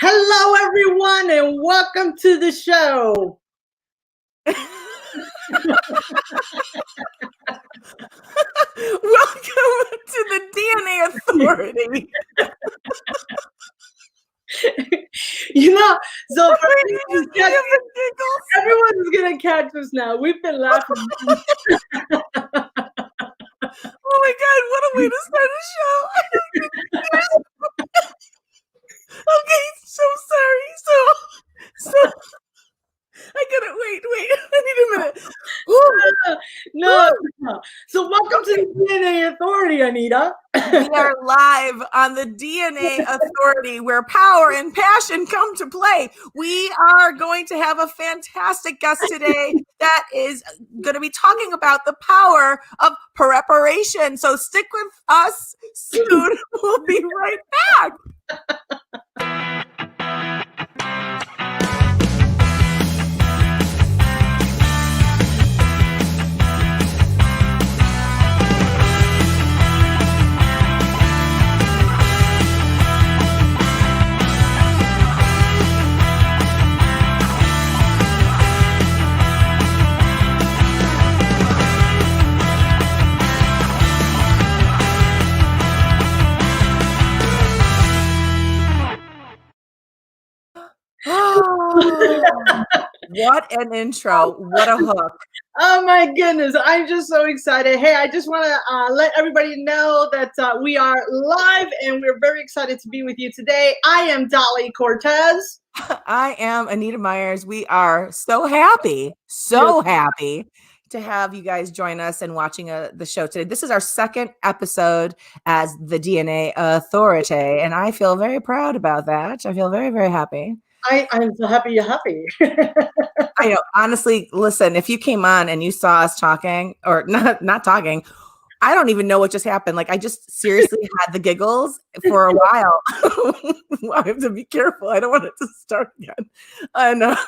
Hello, everyone, and welcome to the show. Welcome to the DnA Authority. So everyone's gonna catch us now. We've been laughing. Oh my God, what a way to start a show. Okay, so sorry. So I gotta wait. I need a minute. No. So welcome to the DnA Authority, Anita. We are live on the DnA Authority where power and passion come to play. We are going to have a fantastic guest today that is going to be talking about the power of preparation. So stick with us soon. We'll be right back. What an intro. What a hook. Oh my goodness. I'm just so excited. Hey, I just want to let everybody know that we are live and we're very excited to be with you today. I am Dolly Cortes. I am Anita Myers. We are so happy to have you guys join us and watching the show today. This is our second episode as the DnA Authority, and I feel very proud about that. I feel very, very happy. I'm so happy you're happy. I know. Honestly, listen, if you came on and you saw us talking or not talking, I don't even know what just happened. Like, I just seriously had the giggles for a while. I have to be careful. I don't want it to start again. Well,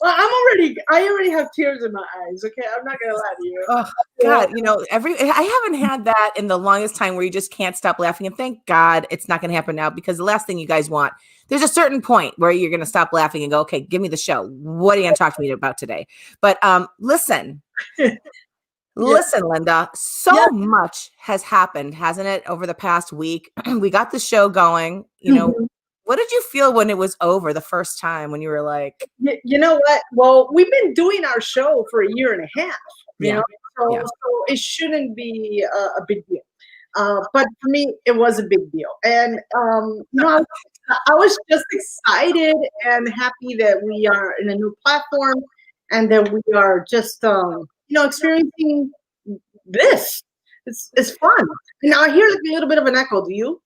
I already have tears in my eyes. Okay, I'm not gonna lie to you. Oh God, I haven't had that in the longest time where you just can't stop laughing. And thank God it's not going to happen now, because the last thing you guys want, there's a certain point where you're going to stop laughing and go, okay, give me the show. What are you going to talk to me about today? But listen. Listen, Linda, so much has happened, hasn't it, over the past week? We got the show going. What did you feel when it was over the first time, when you were like, you know what? Well, we've been doing our show for a year and a half, so it shouldn't be a big deal. But for me, it was a big deal. And, I was just excited and happy that we are in a new platform and that we are just, experiencing this. It's fun. Now I hear like a little bit of an echo. Do you?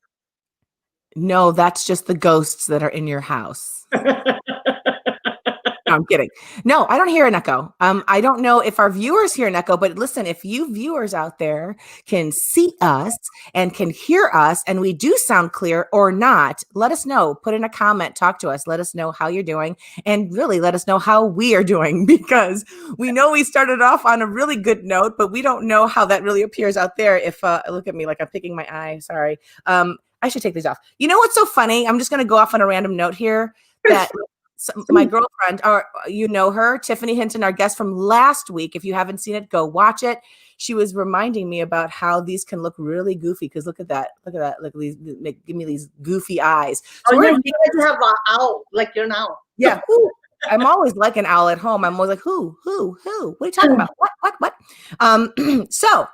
No, that's just the ghosts that are in your house. No, I'm kidding. No, I don't hear an echo. I don't know if our viewers hear an echo, but listen, if you viewers out there can see us and can hear us and we do sound clear or not, let us know. Put in a comment, talk to us, let us know how you're doing, and really let us know how we are doing, because we know we started off on a really good note, but we don't know how that really appears out there. If look at me like I'm picking my eye. Sorry. I should take these off. You know what's so funny? I'm just going to go off on a random note here that my girlfriend, or you know her, Tiffany Hinton, our guest from last week. If you haven't seen it, go watch it. She was reminding me about how these can look really goofy. Because look at that. Look at these. Give me these goofy eyes. So you have an owl, like you're an owl. Yeah. I'm always like an owl at home. I'm always like, who? What are you talking about? What? So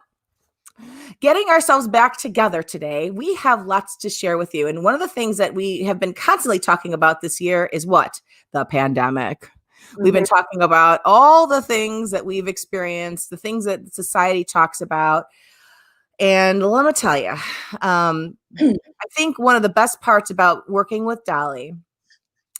getting ourselves back together today, we have lots to share with you. And one of the things that we have been constantly talking about this year is what? The pandemic. Mm-hmm. We've been talking about all the things that we've experienced, the things that society talks about. And let me tell you, I think one of the best parts about working with Dolly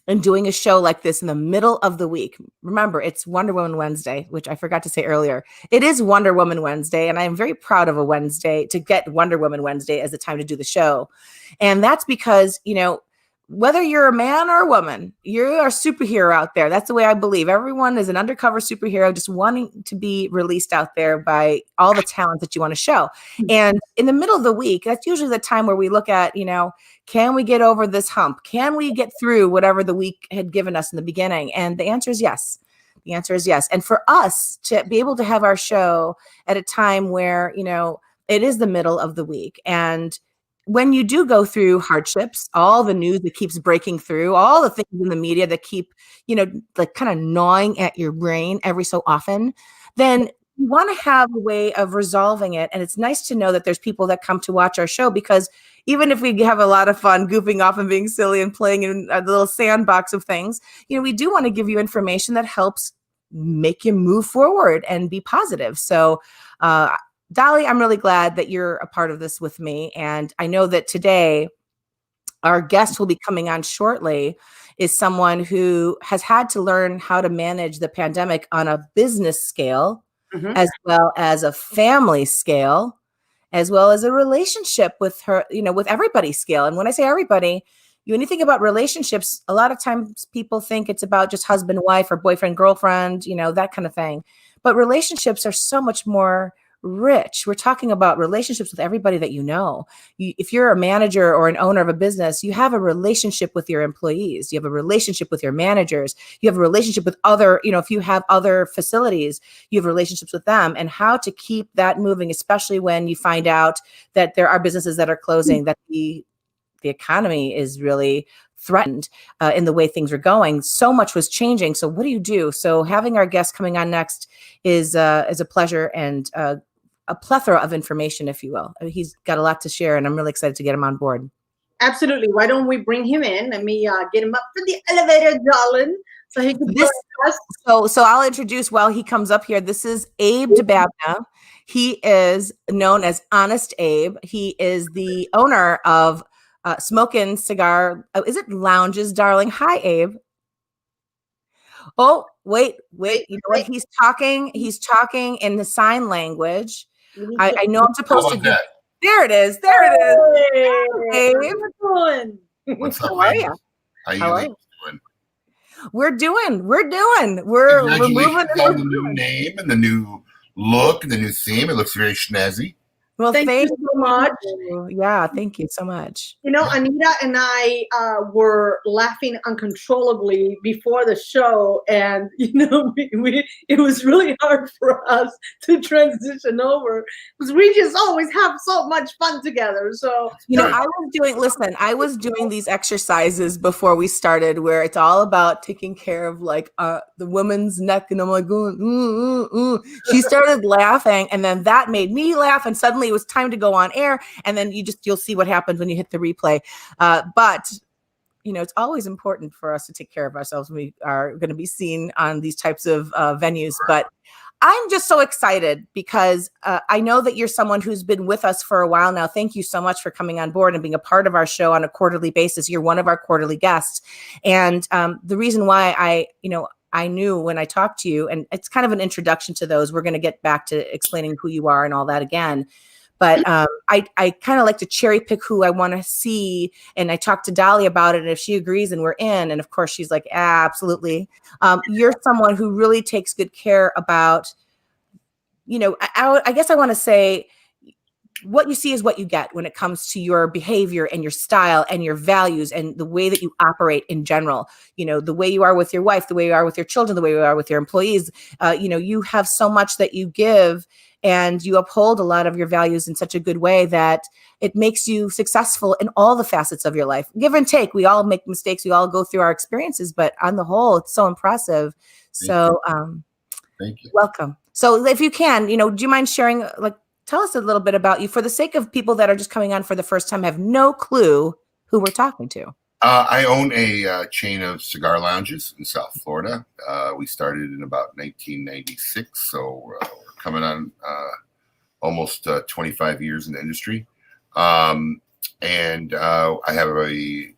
and doing a show like this in the middle of the week. Remember, it's Wonder Woman Wednesday, which I forgot to say earlier. It is Wonder Woman Wednesday, and I am very proud of a Wednesday to get Wonder Woman Wednesday as the time to do the show. And that's because, whether you're a man or a woman, you're a superhero out there. That's the way I believe. Everyone is an undercover superhero just wanting to be released out there by all the talent that you want to show. And in the middle of the week, that's usually the time where we look at, can we get over this hump? Can we get through whatever the week had given us in the beginning? And the answer is yes. The answer is yes. And for us to be able to have our show at a time where, it is the middle of the week, and when you do go through hardships, all the news that keeps breaking through, all the things in the media that keep, like kind of gnawing at your brain every so often, then you want to have a way of resolving it. And it's nice to know that there's people that come to watch our show, because even if we have a lot of fun goofing off and being silly and playing in a little sandbox of things, we do want to give you information that helps make you move forward and be positive. So, Dolly, I'm really glad that you're a part of this with me. And I know that today our guest who will be coming on shortly is someone who has had to learn how to manage the pandemic on a business scale, as well as a family scale, as well as a relationship with her, with everybody's scale. And when I say everybody, when you think about relationships, a lot of times people think it's about just husband, wife, or boyfriend, girlfriend, that kind of thing. But relationships are so much more rich. We're talking about relationships with everybody that you know. If you're a manager or an owner of a business, you have a relationship with your employees. You have a relationship with your managers. You have a relationship with other, if you have other facilities, you have relationships with them, and how to keep that moving, especially when you find out that there are businesses that are closing, that the economy is really threatened in the way things are going. So much was changing. So what do you do? So having our guest coming on next is a pleasure and a plethora of information, if you will. He's got a lot to share, and I'm really excited to get him on board. Absolutely. Why don't we bring him in? Let me get him up to the elevator, darling, so he can join us. So I'll introduce while he comes up here. This is Abe Dababneh. He is known as Honest Abe. He is the owner of Smokin' Cigar. Is it Lounges, darling? Hi, Abe. Oh, wait. You know what? He's talking in the sign language. I know I'm supposed to do that. There it is. Hey, Abe. What's up, How are you? How are you doing? We're doing. We're moving. Congratulations on the new name and the new look and the new theme. It looks very snazzy. Well, thank you so much. Yeah, thank you so much. Anita and I were laughing uncontrollably before the show, and it was really hard for us to transition over because we just always have so much fun together. So I was doing these exercises before we started where it's all about taking care of like the woman's neck, and I'm like going, She started laughing, and then that made me laugh, and suddenly it was time to go on air, and then you'll see what happens when you hit the replay. But it's always important for us to take care of ourselves when we are going to be seen on these types of venues. But I'm just so excited because I know that you're someone who's been with us for a while now. Thank you so much for coming on board and being a part of our show on a quarterly basis. You're one of our quarterly guests. And the reason why I knew when I talked to you, and it's kind of an introduction to those, we're going to get back to explaining who you are and all that again. But I kind of like to cherry pick who I want to see. And I talked to Dolly about it. And if she agrees, and we're in. And of course, she's like, absolutely. You're someone who really takes good care about, I guess I want to say, what you see is what you get when it comes to your behavior and your style and your values and the way that you operate in general. The way you are with your wife, the way you are with your children, the way you are with your employees. You have so much that you give, and you uphold a lot of your values in such a good way that it makes you successful in all the facets of your life. Give and take. We all make mistakes. We all go through our experiences, but on the whole, it's so impressive. Thank you. Welcome. So if you can, do you mind sharing, tell us a little bit about you for the sake of people that are just coming on for the first time, have no clue who we're talking to. I own a chain of cigar lounges in South Florida. We started in about 1996, so we're coming on almost 25 years in the industry. And I have a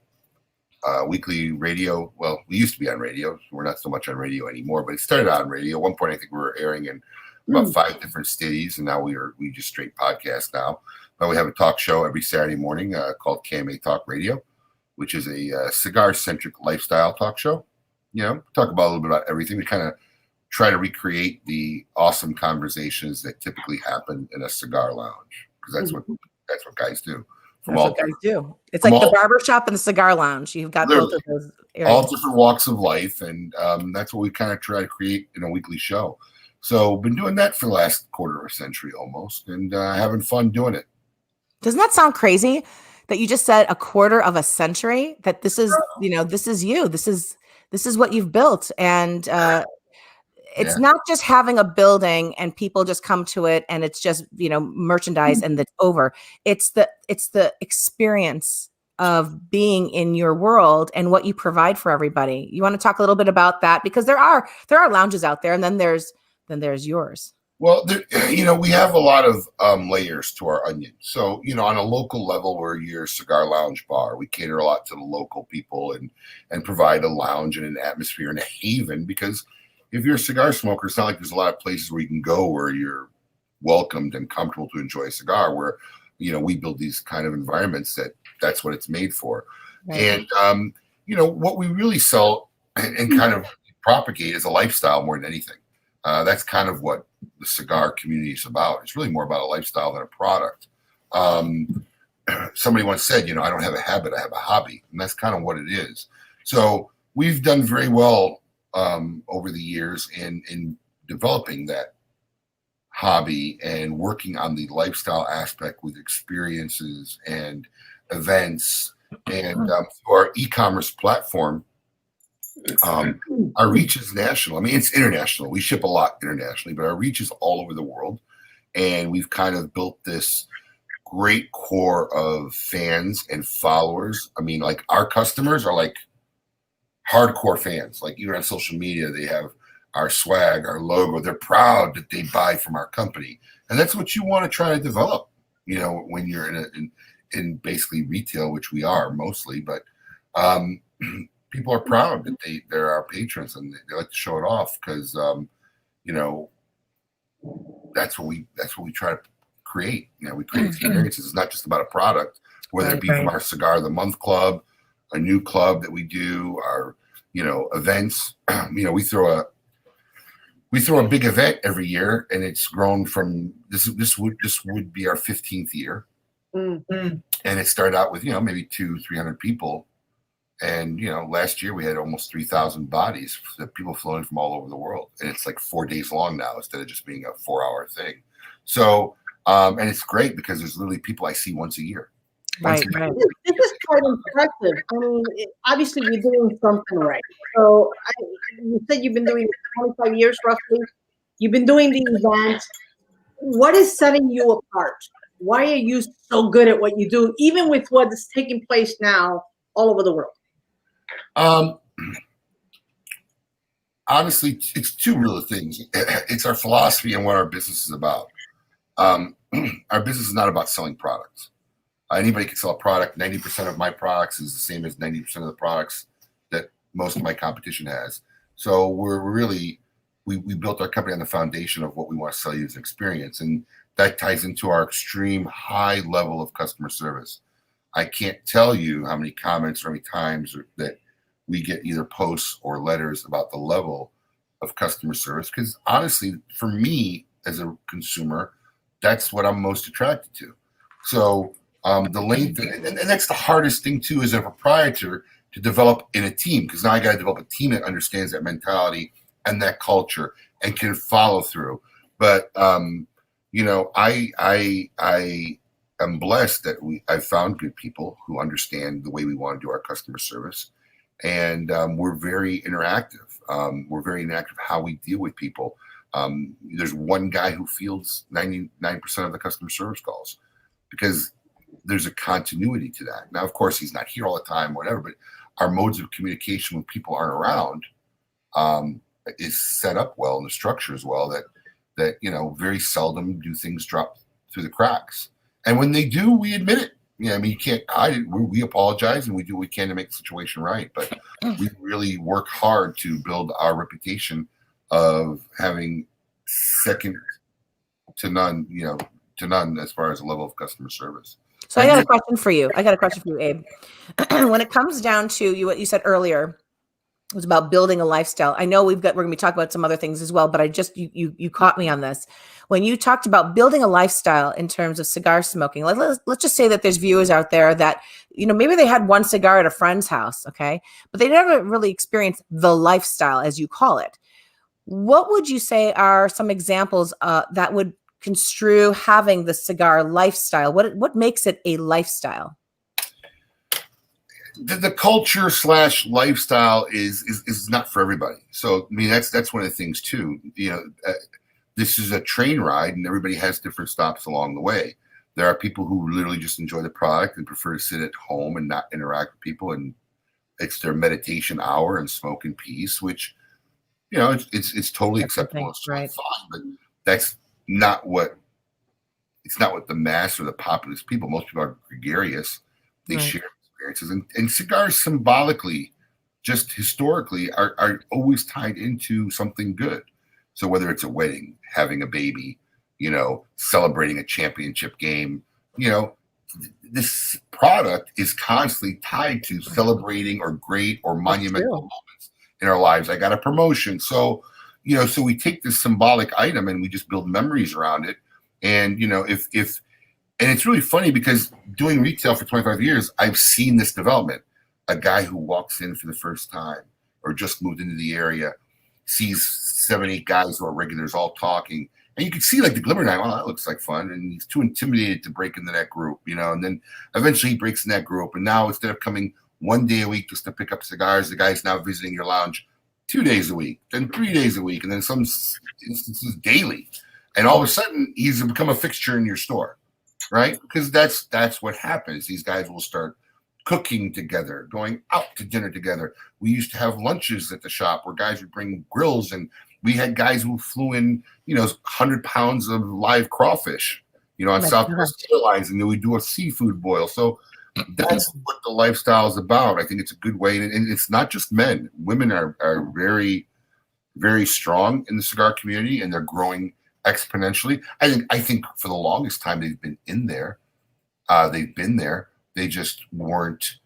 weekly radio. Well, we used to be on radio. We're not so much on radio anymore, but it started on radio. At one point, I think we were airing in about 5 different cities, and now we just straight podcast now. But we have a talk show every Saturday morning called KMA Talk Radio. which is a cigar-centric lifestyle talk show. Talk about a little bit about everything. We kind of try to recreate the awesome conversations that typically happen in a cigar lounge, because that's what guys do. That's what guys do. It's like the barbershop and the cigar lounge. You've got both of those areas. All different walks of life, and that's what we kind of try to create in a weekly show. So been doing that for the last quarter of a century almost, and having fun doing it. Doesn't that sound crazy that you just said a quarter of a century? That this is, this is you. This is what you've built, and it's not just having a building and people just come to it and it's just, merchandise and that's over. It's the experience of being in your world and what you provide for everybody. You want to talk a little bit about that? Because there are lounges out there, and then there's yours. Well, we have a lot of layers to our onion. So, on a local level, we're your cigar lounge bar. We cater a lot to the local people and provide a lounge and an atmosphere and a haven, because if you're a cigar smoker, it's not like there's a lot of places where you can go where you're welcomed and comfortable to enjoy a cigar, where, we build these kind of environments that's what it's made for. Right. And, what we really sell and kind of propagate is a lifestyle more than anything. That's kind of what the cigar community is about. It's really more about a lifestyle than a product. Somebody once said, I don't have a habit, I have a hobby. And that's kind of what it is. So we've done very well over the years in developing that hobby and working on the lifestyle aspect with experiences and events. And through our e-commerce platform, our reach is national. I mean, it's international. We ship a lot internationally, but our reach is all over the world. And we've kind of built this great core of fans and followers. I mean, like, our customers are like hardcore fans. Like, even on social media, they have our swag, our logo. They're proud that they buy from our company. And that's what you want to try to develop, when you're in basically retail, which we are mostly. But people are proud that they're our patrons, and they like to show it off, because that's what we try to create. We create experiences. It's not just about a product, whether it be from our Cigar of the Month club, a new club that we do, our events. We throw a big event every year, and it's grown from this would be our 15th year. And it started out with maybe 200-300 people. And, last year we had almost 3,000 bodies, that people flew in from all over the world. And it's like 4 days long now, instead of just being a 4-hour thing. So, and it's great because there's literally people I see once a year. Right. This is quite impressive. I mean, obviously you're doing something right. So you said you've been doing it 25 years roughly. You've been doing the events. What is setting you apart? Why are you so good at what you do, even with what is taking place now all over the world? Honestly, it's two real things. It's our philosophy and what our business is about. Our business is not about selling products. Anybody can sell a product. 90% of my products is the same as 90% of the products that most of my competition has. So we built our company on the foundation of what we want to sell you as an experience. And that ties into our extreme high level of customer service. I can't tell you how many comments or how many times that we get either posts or letters about the level of customer service. Because honestly, for me as a consumer, that's what I'm most attracted to. So the length, and that's the hardest thing too, as a proprietor, to develop in a team. Because now I got to develop a team that understands that mentality and that culture and can follow through. But I'm blessed that I've found good people who understand the way we want to do our customer service, and we're very interactive. We're very interactive how we deal with people. There's one guy who fields 99% of the customer service calls, because there's a continuity to that. Now, of course, he's not here all the time, whatever, but our modes of communication when people aren't around is set up well, and the structure as well, that very seldom do things drop through the cracks. And when they do, we admit it. You can't hide it. We apologize, and we do what we can to make the situation right. But we really work hard to build our reputation of having second to none, as far as the level of customer service. So I got a question for you. Abe. When it comes down to you, what you said earlier was about building a lifestyle. I know we're going to be talking about some other things as well, but you caught me on this. When you talked about building a lifestyle in terms of cigar smoking, let's just say that there's viewers out there that, maybe they had one cigar at a friend's house. Okay. But they never really experienced the lifestyle, as you call it. What would you say are some examples that would construe having the cigar lifestyle? What makes it a lifestyle? The culture / lifestyle is not for everybody. So I mean that's one of the things too. This is a train ride, and everybody has different stops along the way. There are people who literally just enjoy the product and prefer to sit at home and not interact with people, and it's their meditation hour and smoke in peace, which it's totally acceptable. It's totally fine, but that's not what the mass or the populous people. Most people are gregarious. They share experiences, and cigars symbolically, just historically, are always tied into something good. So whether it's a wedding, having a baby, celebrating a championship game, this product is constantly tied to celebrating or great or monumental moments in our lives. I got a promotion. So, so we take this symbolic item and we just build memories around it. And, and it's really funny because doing retail for 25 years, I've seen this development. A guy who walks in for the first time or just moved into the area sees 7, 8 guys who are regulars all talking. And you can see like the glimmer now, that looks like fun. And he's too intimidated to break into that group, and then eventually he breaks in that group. And now instead of coming 1 day a week just to pick up cigars, the guy's now visiting your lounge 2 days a week, then 3 days a week, and then some instances daily. And all of a sudden he's become a fixture in your store, right? Because that's what happens. These guys will start cooking together, going out to dinner together. We used to have lunches at the shop where guys would bring grills, and we had guys who flew in, 100 pounds of live crawfish, on Southwest Airlines, and then we do a seafood boil. So that's what the lifestyle is about. I think it's a good way, and it's not just men. Women are very, very strong in the cigar community, and they're growing exponentially. I think for the longest time they've been in there. They've been there. They just weren't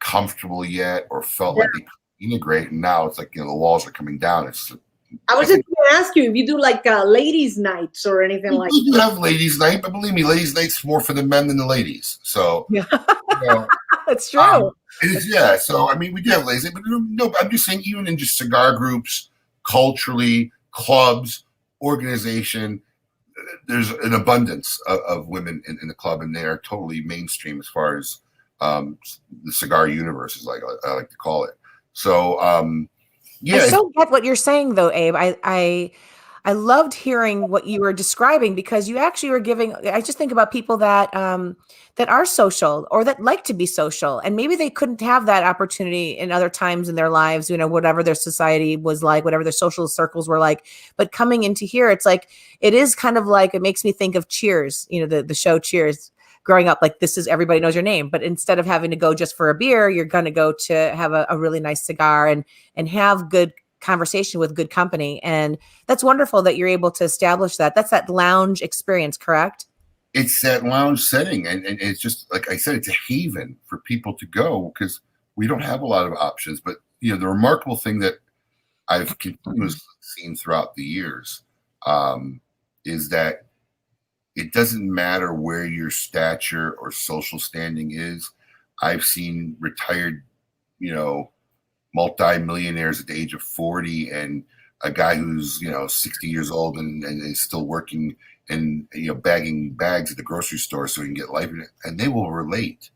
comfortable yet or felt like they could integrate. And now it's like, the walls are coming down. I was just going to ask you if you do like ladies' nights or anything like that. We do have ladies' night, but believe me, ladies' night's more for the men than the ladies. So that's true. So I mean, we do have ladies' night, but no, I'm just saying, even in just cigar groups, culturally, clubs, organization, there's an abundance of women in the club, and they are totally mainstream as far as the cigar universe, is like I like to call it. So I so get what you're saying, though, Abe. I loved hearing what you were describing, because you actually were giving. I just think about people that that are social or that like to be social, and maybe they couldn't have that opportunity in other times in their lives. Whatever their society was like, whatever their social circles were like. But coming into here, it's like it is kind of like, it makes me think of Cheers. The show Cheers. Growing up, like, this is everybody knows your name, but instead of having to go just for a beer, you're going to go to have a really nice cigar and have good conversation with good company. And that's wonderful that you're able to establish that. That's that lounge experience, correct? It's that lounge setting. And it's just, like I said, it's a haven for people to go, because we don't have a lot of options. But, the remarkable thing that I've continuously seen throughout the years is that it doesn't matter where your stature or social standing is. I've seen retired, multi-millionaires at the age of 40, and a guy who's, 60 years old and is still working and, bagging bags at the grocery store so he can get life. And they will relate.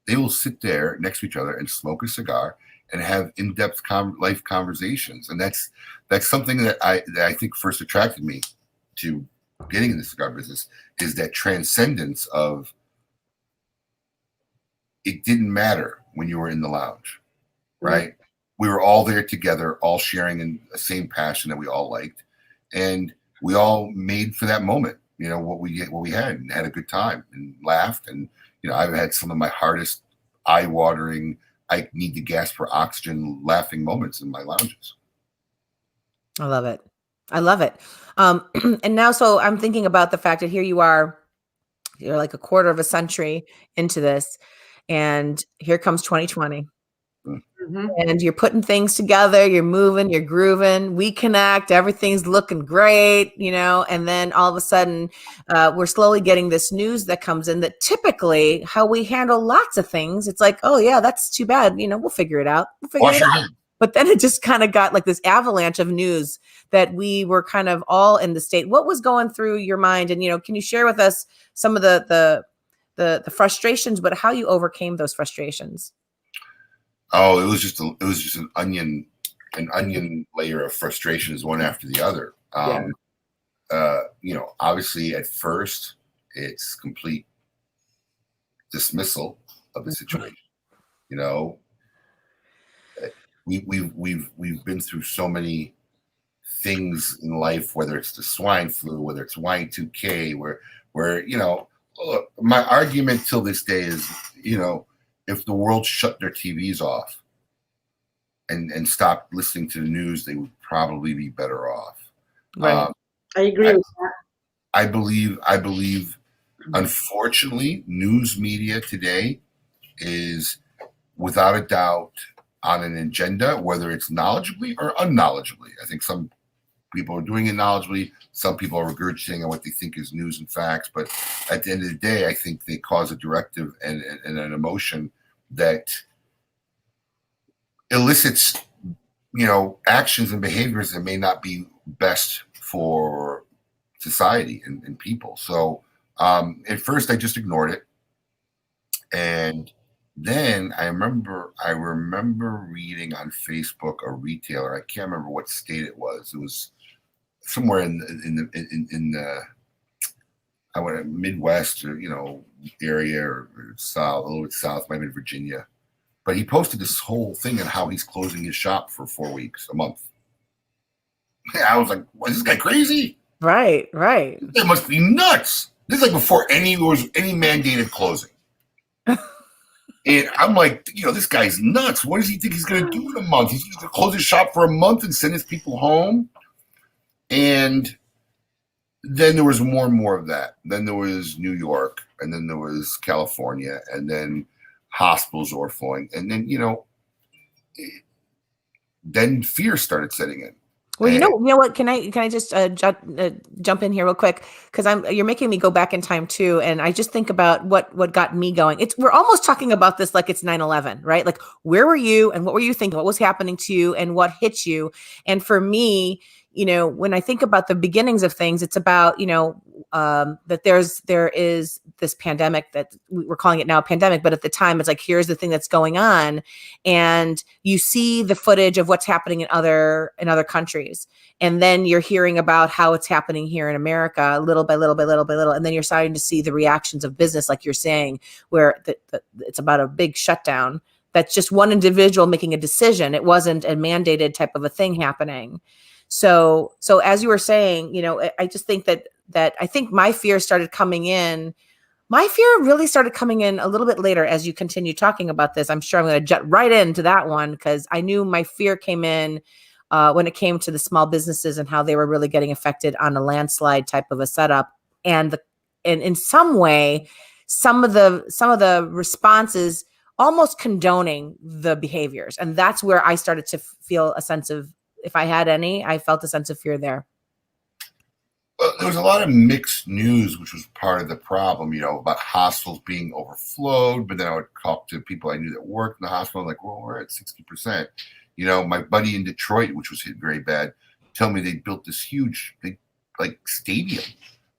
They will sit there next to each other and smoke a cigar and have in-depth life conversations. And that's something that I think first attracted me to getting in the cigar business, is that transcendence of, it didn't matter when you were in the lounge, right? We were all there together, all sharing in the same passion that we all liked, and we all made for that moment, what we had, and had a good time and laughed. And I've had some of my hardest, eye-watering, I need to gasp for oxygen laughing moments in my lounges. I love it. And now, so I'm thinking about the fact that here you are you're like a quarter of a century into this, and here comes 2020. Mhm. And you're putting things together, you're moving, you're grooving, we connect, everything's looking great, and then all of a sudden we're slowly getting this news that comes in that typically how we handle lots of things, it's like, oh yeah, that's too bad, we'll figure it out. Wash your hands. But then it just kind of got like this avalanche of news that we were kind of all in the state. What was going through your mind? And, can you share with us some of the frustrations, but how you overcame those frustrations? Oh, it was just an onion layer of frustrations, one after the other. Obviously at first it's complete dismissal of the situation. We've been through so many things in life, whether it's the swine flu, whether it's Y2K, where my argument till this day is, if the world shut their TVs off and stopped listening to the news, they would probably be better off. Right. I agree with that. I believe, unfortunately, news media today is without a doubt on an agenda, whether it's knowledgeably or unknowledgeably. I think some people are doing it knowledgeably. Some people are regurgitating on what they think is news and facts. But at the end of the day, I think they cause a directive and an emotion that elicits, actions and behaviors that may not be best for society and people. So at first I just ignored it. And then I remember reading on Facebook a retailer. I can't remember what state it was. It was somewhere in the I went Midwest or area or south, a little bit south, maybe Virginia. But he posted this whole thing on how he's closing his shop for 4 weeks, a month. I was like, "What, is this guy crazy?" Right. It must be nuts. This is like before any mandated closing. And I'm like, this guy's nuts. What does he think he's going to do in a month? He's going to close his shop for a month and send his people home. And then there was more and more of that. Then there was New York, and then there was California, and then hospitals overflowing. And then, then fear started setting in. Well, you know what? Can I just jump in here real quick, because you're making me go back in time too, and I just think about what got me going. We're almost talking about this like it's 9/11, right? Like, where were you and what were you thinking? What was happening to you and what hit you? And for me, when I think about the beginnings of things, it's about that there is this pandemic that we're calling it now a pandemic, but at the time it's like, here's the thing that's going on, and you see the footage of what's happening in other countries, and then you're hearing about how it's happening here in America, little by little by little by little, and then you're starting to see the reactions of business, like you're saying, where it's about a big shutdown. That's just one individual making a decision. It wasn't a mandated type of a thing happening. So as you were saying, I just think that I think my fear started coming in. My fear really started coming in a little bit later as you continue talking about this. I'm sure I'm going to jet right into that one, because I knew my fear came in when it came to the small businesses and how they were really getting affected on a landslide type of a setup. And in some way, some of the responses almost condoning the behaviors. And that's where I started to feel a sense of, if I had any, I felt a sense of fear there. Well, there was a lot of mixed news, which was part of the problem, about hospitals being overflowed. But then I would talk to people I knew that worked in the hospital, like, well, we're at 60%. My buddy in Detroit, which was hit very bad, told me they built this huge, big, stadium.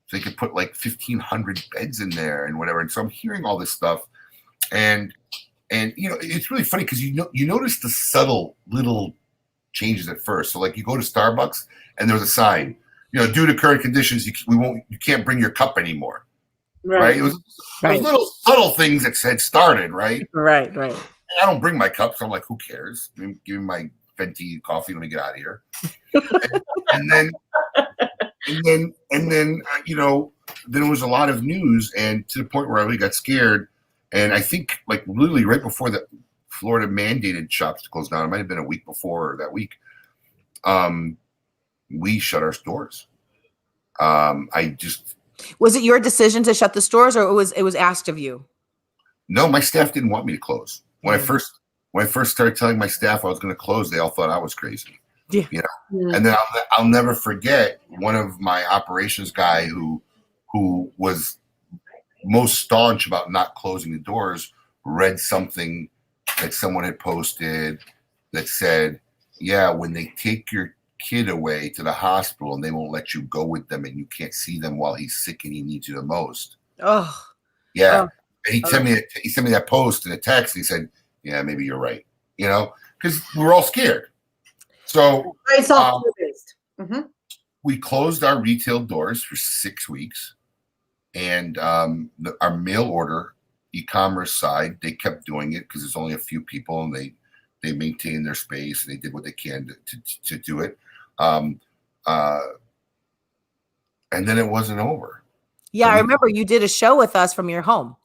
So they could put 1,500 beds in there and whatever. And so I'm hearing all this stuff. And it's really funny because you notice the subtle little changes at first. So you go to Starbucks and there's a sign, due to current conditions, you can't bring your cup anymore. Right? It was little subtle things that said started, right? Right. And I don't bring my cup, so I'm like, who cares? Give me my venti coffee when we get out of here. and then then it was a lot of news, and to the point where I really got scared. And I think literally right before the Florida mandated shops to close down, it might have been a week before or that week, we shut our stores. I just Was it your decision to shut the stores, or it was asked of you? No, my staff didn't want me to close. When I first started telling my staff I was going to close, they all thought I was crazy. Yeah. You know. And then I'll never forget one of my operations guy who was most staunch about not closing the doors read something that someone had posted that said, yeah, when they take your kid away to the hospital and they won't let you go with them and you can't see them while he's sick and he needs you the most. Oh. Yeah. And he sent me that post in a text. And he said, yeah, maybe you're right. You know, because we were all scared. So we closed our retail doors for 6 weeks. And our mail order e-commerce side, they kept doing it because there's only a few people and they maintained their space and they did what they can to do it. And then it wasn't over. Yeah, so I remember you did a show with us from your home.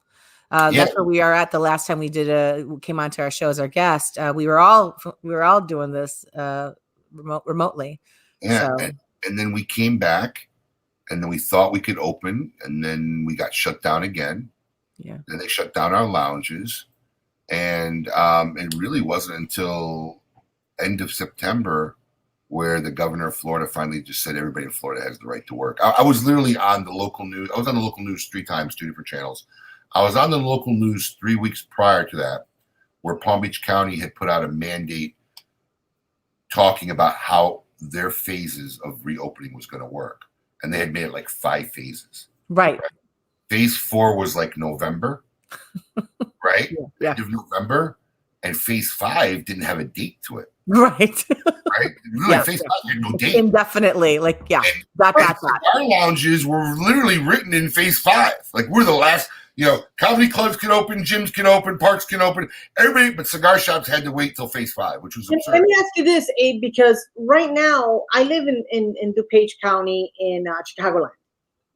That's where we are at. The last time we came onto our show as our guest, we were all doing this remotely. Yeah, so. And then we came back, and then we thought we could open, and then we got shut down again. Yeah. Then they shut down our lounges, and it really wasn't until end of September where the governor of Florida finally just said everybody in Florida has the right to work. I was literally on the local news. I was on the local news 3 times, 2 different channels. I was on the local news 3 weeks prior to that, where Palm Beach County had put out a mandate talking about how their phases of reopening was going to work. And they had made it like 5 phases. Right. Phase 4 was like November, right? Yeah. End of November. And phase 5 didn't have a date to it. Right. Right? Really, phase 5 had no date. Indefinitely. Like, yeah. Cigar lounges were literally written in phase 5. Like, we're the last, comedy clubs can open, gyms can open, parks can open, everybody, but cigar shops had to wait till phase 5, which was absurd. Let me ask you this, Abe, because right now I live in DuPage County in Chicago Land.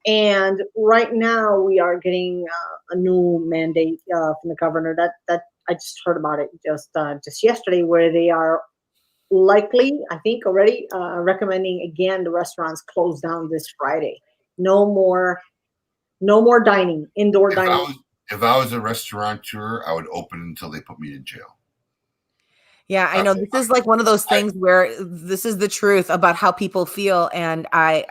And right now we are getting a new mandate from the governor that I just heard about it just yesterday, where they are likely, I think already, recommending again the restaurants close down this Friday. No more dining, indoor dining. If I was a restaurateur, I would open until they put me in jail. Yeah, I know this is like one of those things where this is the truth about how people feel, and I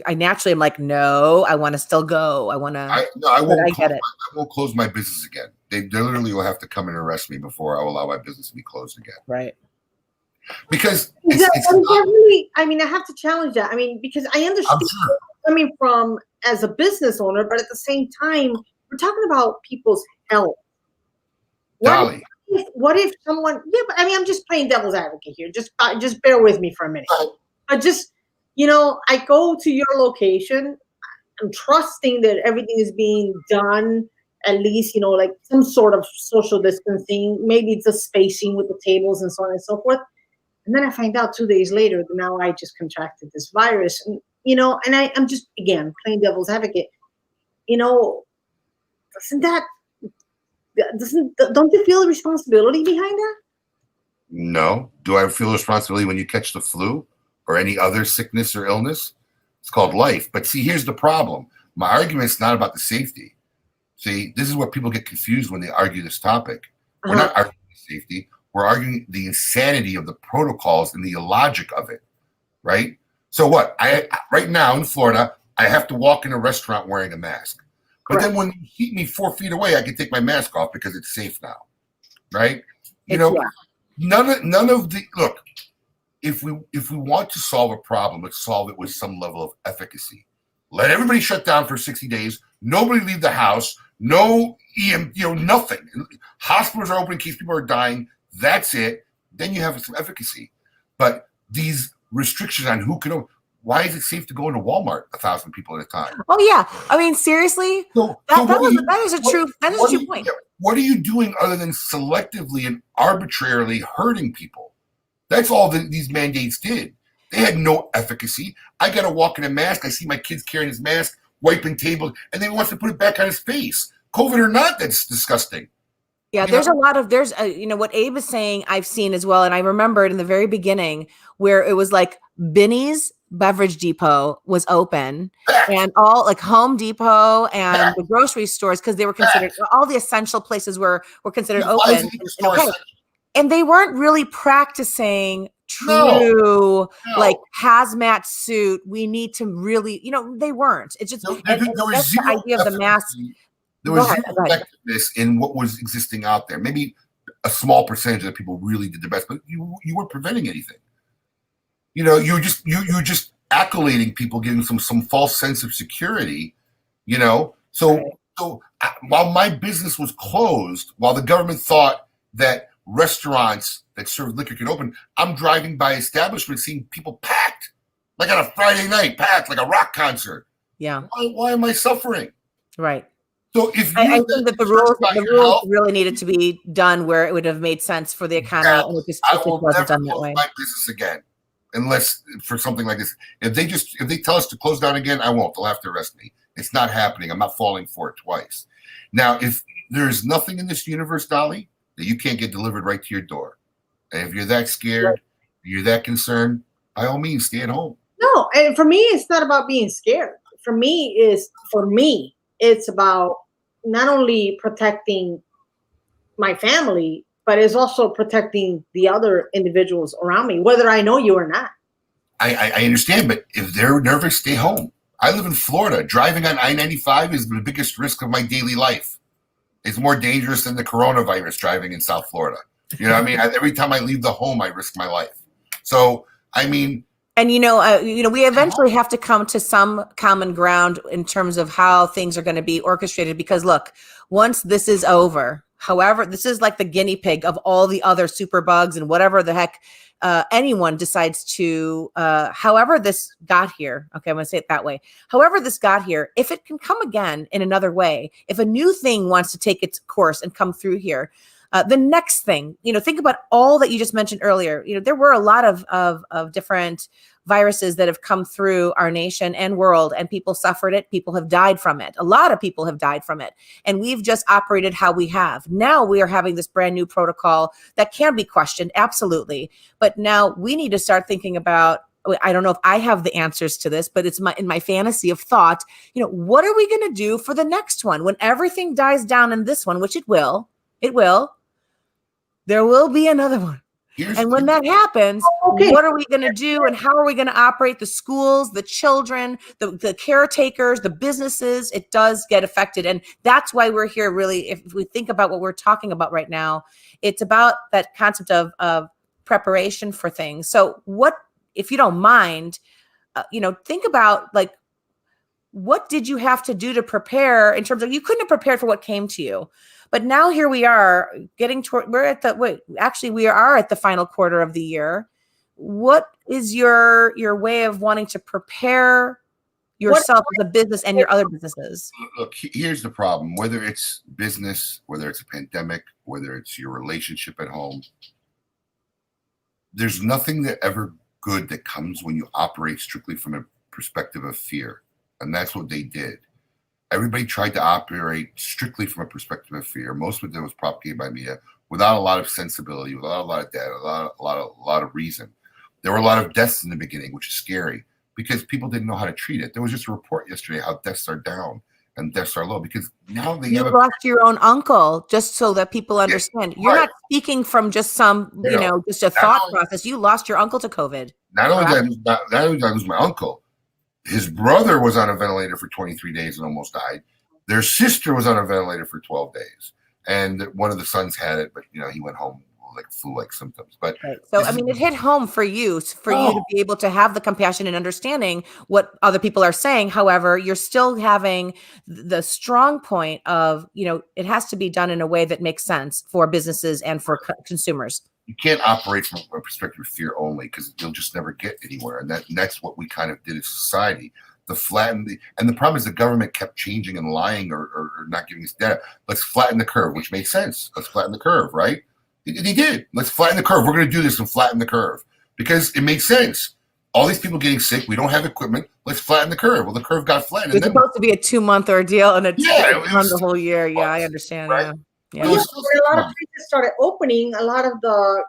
naturally am like, no, I want to still go. I want to. I won't close my business again. They literally will have to come and arrest me before I will allow my business to be closed again. Right. Because really, I have to challenge that. Because I understand coming from as a business owner, but at the same time, we're talking about people's health. Dolly. What if someone? Yeah, but I'm just playing devil's advocate here. Just bear with me for a minute. But just. I go to your location. I'm trusting that everything is being done, at least, like some sort of social distancing. Maybe it's a spacing with the tables and so on and so forth. And then I find out 2 days later that now I just contracted this virus. And, and I'm just, again, playing devil's advocate. Don't you feel the responsibility behind that? No. Do I feel responsibility when you catch the flu? Or any other sickness or illness? It's called life. But see, here's the problem. My argument is not about the safety. See, this is where people get confused when they argue this topic. We're not arguing safety. We're arguing the insanity of the protocols and the illogic of it, right? So what? Right now in Florida, I have to walk in a restaurant wearing a mask. But then when you keep me 4 feet away, I can take my mask off because it's safe now, right? None of the look. If we want to solve a problem, let's solve it with some level of efficacy. Let everybody shut down for 60 days. Nobody leave the house. No nothing. Hospitals are open in case people are dying. That's it. Then you have some efficacy. But these restrictions on who can, why is it safe to go into Walmart 1,000 people at a time? Oh yeah, seriously, that is a true point. What are you doing other than selectively and arbitrarily hurting people? That's all these mandates did. They had no efficacy. I got to walk in a mask. I see my kids carrying his mask, wiping tables, and then he wants to put it back on his face. COVID or not, that's disgusting. Yeah, there's what Abe is saying, I've seen as well. And I remember it in the very beginning where it was like Benny's, Beverage Depot was open, and all like Home Depot and the grocery stores, because they were considered, all the essential places were considered open. And okay. And they weren't really practicing true like hazmat suit. We need to really, they weren't. It's just there was zero the idea of the mask. There was zero effectiveness in what was existing out there. Maybe a small percentage of people really did the best, but you weren't preventing anything. You were just accolading people, giving them some false sense of security. So while my business was closed, while the government thought that restaurants that serve liquor can open, I'm driving by establishments seeing people packed, like on a Friday night, packed like a rock concert. Yeah. Why am I suffering? Right. So if I think that the rules really needed to be done where it would have made sense for the economy, and it just wasn't done that way. My business again, unless for something like this. If they tell us to close down again, I won't. They'll have to arrest me. It's not happening. I'm not falling for it twice. Now, if there is nothing in this universe, Dolly, that you can't get delivered right to your door, and if you're that scared, you're that concerned, by all means, stay at home. No, and for me, it's not about being scared. For me, it's about not only protecting my family, but it's also protecting the other individuals around me, whether I know you or not. I understand, but if they're nervous, stay home. I live in Florida. Driving on I-95 is the biggest risk of my daily life. It's more dangerous than the coronavirus driving in South Florida. You know what I mean? Every time I leave the home, I risk my life. So, I mean... And, we eventually have to come to some common ground in terms of how things are going to be orchestrated, because look, once this is over, however, this is like the guinea pig of all the other super bugs and whatever the heck anyone decides to, however this got here. Okay, I'm going to say it that way. However this got here, if it can come again in another way, if a new thing wants to take its course and come through here, the next thing, think about all that you just mentioned earlier. There were a lot of different viruses that have come through our nation and world, and people suffered it. People have died from it. A lot of people have died from it. And we've just operated how we have. Now we are having this brand new protocol that can be questioned. Absolutely. But now we need to start thinking about, I don't know if I have the answers to this, but it's in my fantasy of thought, what are we going to do for the next one when everything dies down in this one, which it will, there will be another one. And when that happens, what are we going to do, and how are we going to operate the schools, the children, the caretakers, the businesses? It does get affected. And that's why we're here, really. If we think about what we're talking about right now, it's about that concept of preparation for things. So what, if you don't mind, think about, like, what did you have to do to prepare in terms of, you couldn't have prepared for what came to you. But now here we are getting toward, we are at the final quarter of the year. What is your way of wanting to prepare yourself as a business and your other businesses? Look, here's the problem. Whether it's business, whether it's a pandemic, whether it's your relationship at home, there's nothing that ever good that comes when you operate strictly from a perspective of fear. And that's what they did. Everybody tried to operate strictly from a perspective of fear. Most of it was propagated by media without a lot of sensibility, without a lot of data, a lot of reason. There were a lot of deaths in the beginning, which is scary because people didn't know how to treat it. There was just a report yesterday how deaths are down and deaths are low because now they you lost your own uncle, just so that people understand. You're not speaking from just some, just a thought process. You lost your uncle to COVID. Not only did I lose my uncle, his brother was on a ventilator for 23 days and almost died. Their sister was on a ventilator for 12 days. And one of the sons had it, but he went home like flu-like symptoms. But so it hit home for you, you to be able to have the compassion and understanding what other people are saying. However, you're still having the strong point of, it has to be done in a way that makes sense for businesses and for consumers. You can't operate from a perspective of fear only because you'll just never get anywhere. And that's what we kind of did as society. And the problem is the government kept changing and lying or not giving us data. Let's flatten the curve, which makes sense. Let's flatten the curve, right? He did. Let's flatten the curve. We're going to do this and flatten the curve because it makes sense. All these people getting sick. We don't have equipment. Let's flatten the curve. Well, the curve got flattened. It's supposed to be a 2-month ordeal and it's on the whole year. Yeah, I understand. Right? Yeah. A lot of places started opening. A lot of the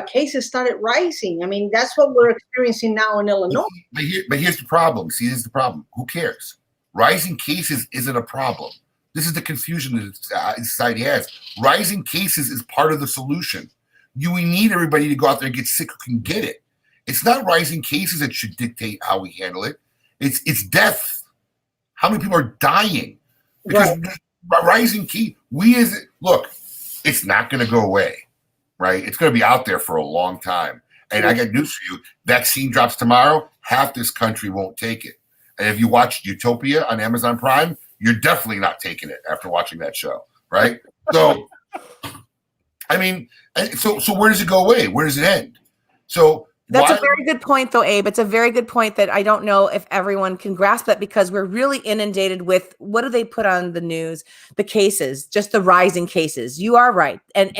cases started rising. I mean, that's what we're experiencing now in Illinois. But here's the problem. See, here's the problem. Who cares? Rising cases isn't a problem. This is the confusion that society has. Rising cases is part of the solution. We need everybody to go out there and get sick who can get it. It's not rising cases that should dictate how we handle it. It's death. How many people are dying? Because rising case, look, it's not going to go away, right? It's going to be out there for a long time. And I got news for you. Vaccine drops tomorrow. Half this country won't take it. And if you watched Utopia on Amazon Prime, you're definitely not taking it after watching that show, right? So, I mean, so where does it go away? Where does it end? So that's a very good point, though, Abe. It's a very good point that I don't know if everyone can grasp that, because we're really inundated with, what do they put on the news? The cases, just the rising cases. You are right. And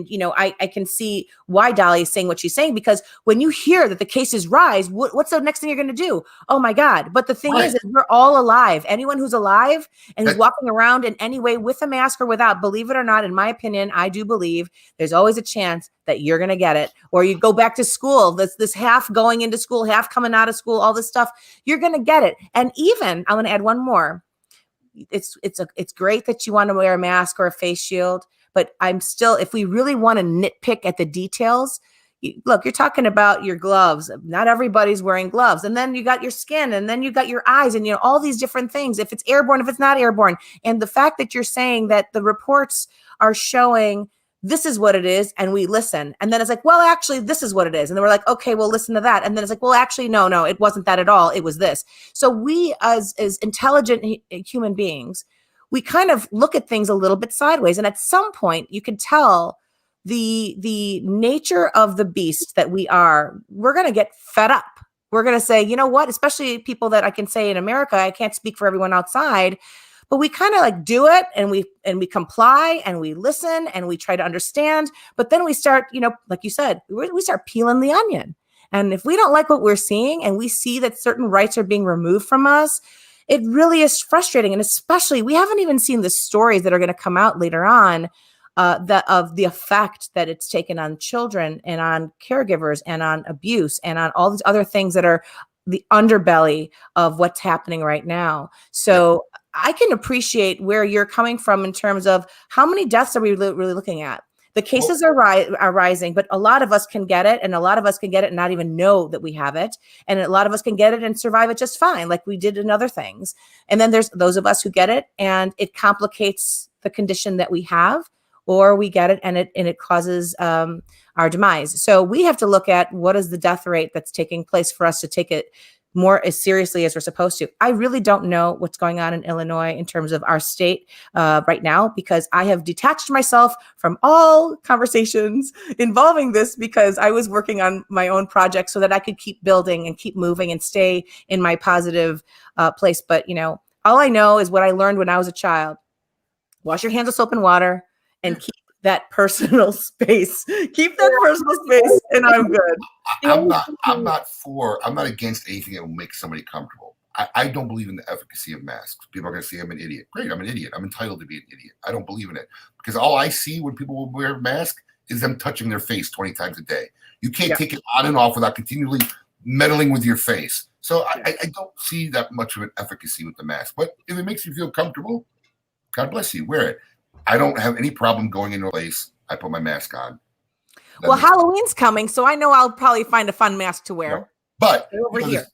you know, I can see why Dolly is saying what she's saying, because when you hear that the cases rise, what's the next thing you're going to do? Oh, my God. But the thing is we're all alive. Anyone who's alive and who's walking around in any way with a mask or without, believe it or not, in my opinion, I do believe there's always a chance that you're going to get it. Or you go back to school, this half going into school, half coming out of school, all this stuff, you're going to get it. And even, I'm going to add one more. It's great that you want to wear a mask or a face shield, but I'm still, if we really want to nitpick at the details, look, you're talking about your gloves. Not everybody's wearing gloves. And then you got your skin, and then you got your eyes, and, you know, all these different things, if it's airborne, if it's not airborne. And the fact that you're saying that the reports are showing this is what it is, and we listen. And then it's like, well, actually, this is what it is. And then we're like, okay, well, listen to that. And then it's like, well, actually, no, it wasn't that at all. It was this. So we, as intelligent human beings, we kind of look at things a little bit sideways. And at some point, you can tell the nature of the beast that we are. We're going to get fed up. We're going to say, you know what, especially people that I can say in America, I can't speak for everyone outside, but we kind of like do it, and we comply, and we listen, and we try to understand. But then we start, you know, like you said, we start peeling the onion. And if we don't like what we're seeing, and we see that certain rights are being removed from us, it really is frustrating. And especially, we haven't even seen the stories that are going to come out later on of the effect that it's taken on children and on caregivers and on abuse and on all these other things that are the underbelly of what's happening right now. So I can appreciate where you're coming from in terms of how many deaths are we really looking at. The cases are rising, but a lot of us can get it, and a lot of us can get it and not even know that we have it. And a lot of us can get it and survive it just fine, like we did in other things. And then there's those of us who get it, and it complicates the condition that we have, or we get it and it causes our demise. So we have to look at what is the death rate that's taking place for us to take it more as seriously as we're supposed to. I really don't know what's going on in Illinois in terms of our state right now, because I have detached myself from all conversations involving this, because I was working on my own project so that I could keep building and keep moving and stay in my positive place. But, you know, all I know is what I learned when I was a child. Wash your hands with soap and water and keep that personal space. Keep that personal space, and I'm good. I'm not against anything that will make somebody comfortable. I don't believe in the efficacy of masks. People are going to say I'm an idiot. Great, I'm an idiot. I'm entitled to be an idiot. I don't believe in it, because all I see when people wear a mask is them touching their face 20 times a day. You can't take it on and off without continually meddling with your face. So I don't see that much of an efficacy with the mask. But if it makes you feel comfortable, God bless you, wear it. I don't have any problem going into a place. I put my mask on. Well, Halloween's coming, so I know I'll probably find a fun mask to wear. No. But over here,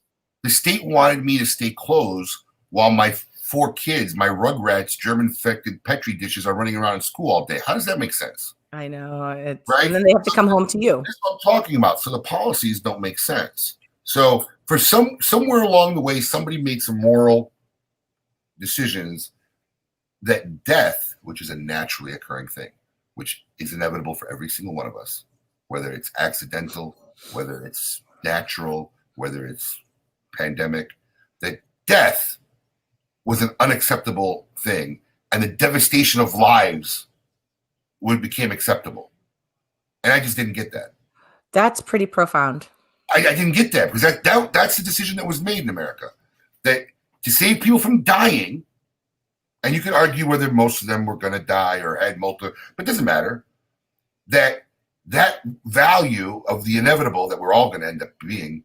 the state wanted me to stay closed while my 4 kids, my Rugrats, German-infected Petri dishes, are running around in school all day. How does that make sense? I know. Right? And then they have to come home to you. That's what I'm talking about. So the policies don't make sense. So for somewhere along the way, somebody made some moral decisions that death, which is a naturally occurring thing, which is inevitable for every single one of us, whether it's accidental, whether it's natural, whether it's pandemic, that death was an unacceptable thing, and the devastation of lives became acceptable. And I just didn't get that. That's pretty profound. I didn't get that, because that's the decision that was made in America, that to save people from dying. And you can argue whether most of them were going to die or had multiple, but it doesn't matter. That that value of the inevitable that we're all going to end up being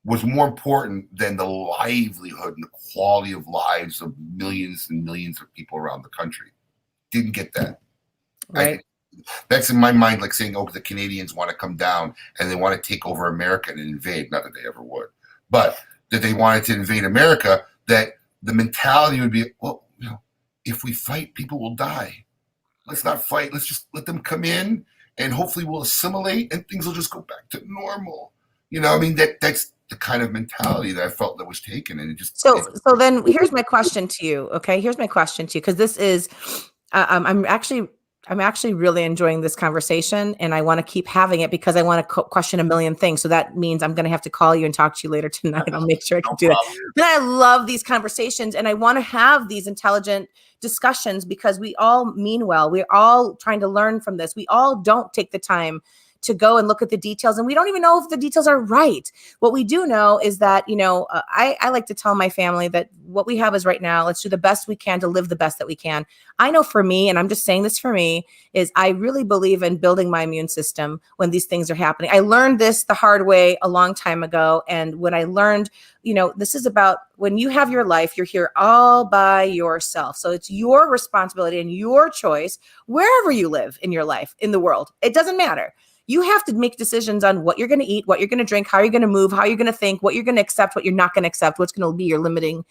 was more important than the livelihood and the quality of lives of millions and millions of people around the country. Didn't get that. Right. That's in my mind like saying, oh, the Canadians want to come down and they want to take over America and invade. Not that they ever would, but that they wanted to invade America, that the mentality would be, well, if we fight, people will die. Let's not fight. Let's just let them come in and hopefully we'll assimilate and things will just go back to normal. That's the kind of mentality that I felt that was taken. And it just so then here's my question to you. Okay. Here's my question to you. Cause this is, I'm actually really enjoying this conversation and I want to keep having it because I want to question a million things. So that means I'm going to have to call you and talk to you later tonight. I'll make sure I can do that. But I love these conversations and I want to have these intelligent discussions because we all mean well. We're all trying to learn from this. We all don't take the time to go and look at the details. And we don't even know if the details are right. What we do know is that, I like to tell my family that what we have is right now, let's do the best we can to live the best that we can. I know for me, and I'm just saying this for me, is I really believe in building my immune system when these things are happening. I learned this the hard way a long time ago. And when I learned, this is about when you have your life, you're here all by yourself. So it's your responsibility and your choice wherever you live in your life, in the world. It doesn't matter. You have to make decisions on what you're going to eat, what you're going to drink, how you're going to move, how you're going to think, what you're going to accept, what you're not going to accept, what's going to be your limiting